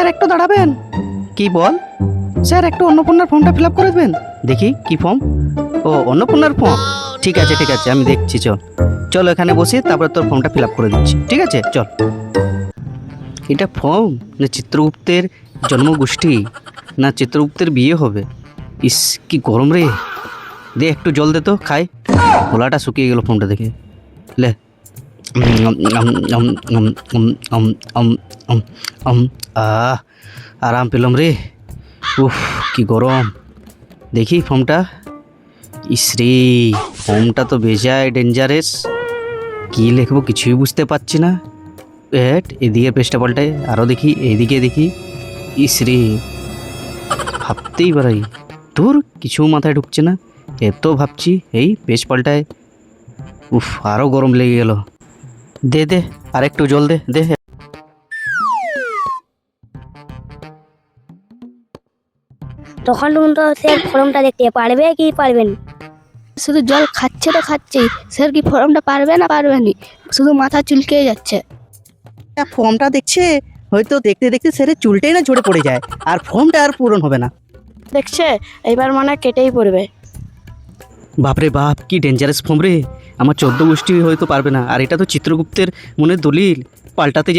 Sir একটু দাঁড়াবেন। কি বল? স্যার একটু অন্নপূর্ণার ফর্মটা ফিল আপ করে দেবেন। দেখি কি ফর্ম? ও অন্নপূর্ণার ফর্ম। ঠিক আছে ঠিক আছে, আমি দেখছি। চল চল এখানে বসে তারপর তোর ফর্মটা ফিল আপ করে দিচ্ছি। ঠিক আছে চল। এটা ফর্ম না চিত্রগুপ্তের জন্মগোষ্ঠী, না চিত্রগুপ্তের বিয়ে হবে? ইস কি গরম রে। দে একটু জল দে তো খাই। গলাটা শুকিয়ে গেল ফর্মটা দেখে। লে আহ আরাম পেলাম রে। উফ কি গরম। দেখি ফর্মটা। ইসরে ফর্মটা তো বেজায় ডেঞ্জারাস। কী লিখবো কিছুই বুঝতে পারছি না। এদিকে পেজটা পাল্টায়, আরও দেখি, এইদিকে দেখি। ইসরে ভাবতেই পারাই, তোর কিছু মাথায় ঢুকছে না। এত ভাবছি, এই পেজ পাল্টায়। উফ আরও গরম লেগে গেল। দে দে আর একটু জল দে দে। তখন তো স্যার ফর্মটা দেখতে পারবে কি পারবেন? শুধু জল খাচ্ছে তো খাচ্ছেই, স্যার কি ফর্মটা পারবে না পারবে নি? শুধু মাথা চুলকে যাচ্ছে। ফর্মটা দেখছে, হয়তো দেখতে দেখতে স্যারের চুলটাই না ঝরে পড়ে যায়, আর ফর্মটা আর পূরণ হবে না। দেখছে এবার মানে কেটেই পড়বে। বাপরে বাপ কি ডেঞ্জারাস ফর্ম রে। আমার 14 গোষ্ঠী হয়তো পারবে না, আর এটা তো চিত্রগুপ্তের মনে দলিল। পাল্টাতে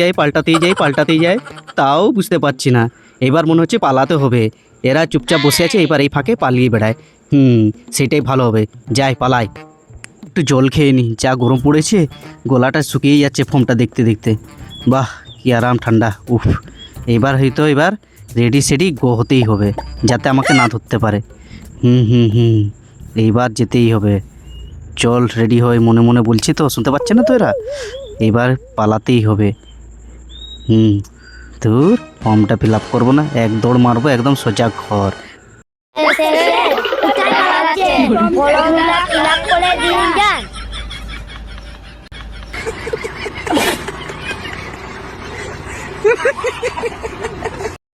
যায়, তাও বুঝতে পারছি না। এবার মনে হচ্ছে পালাতে হবে। এরা চুপচাপ বসে আছে, এবার এই ফাঁকে পালিয়ে বেড়ায়। সেটাই ভালো হবে, যাই পালাই। একটু জল খেয়ে নি, যা গরম পড়েছে। গলাটা শুকিয়ে যাচ্ছে ফর্মটা দেখতে দেখতে। বাহ কি আরাম ঠান্ডা। উফ এবার রেডি সেডি গো হতেই হবে, যাতে আমাকে না ধরতে পারে। এইবার যেতেই হবে। চল রেডি হয়ে, মনে মনে বলছি তো, শুনতে পাচ্ছে না তো এরা? এবার পালাতেই হবে। তোর ফর্মটা ফিল আপ করবো না, এক দৌড় মারবো একদম সোজা ঘর। ফর্মটা ফিল আপ করে দিন যান।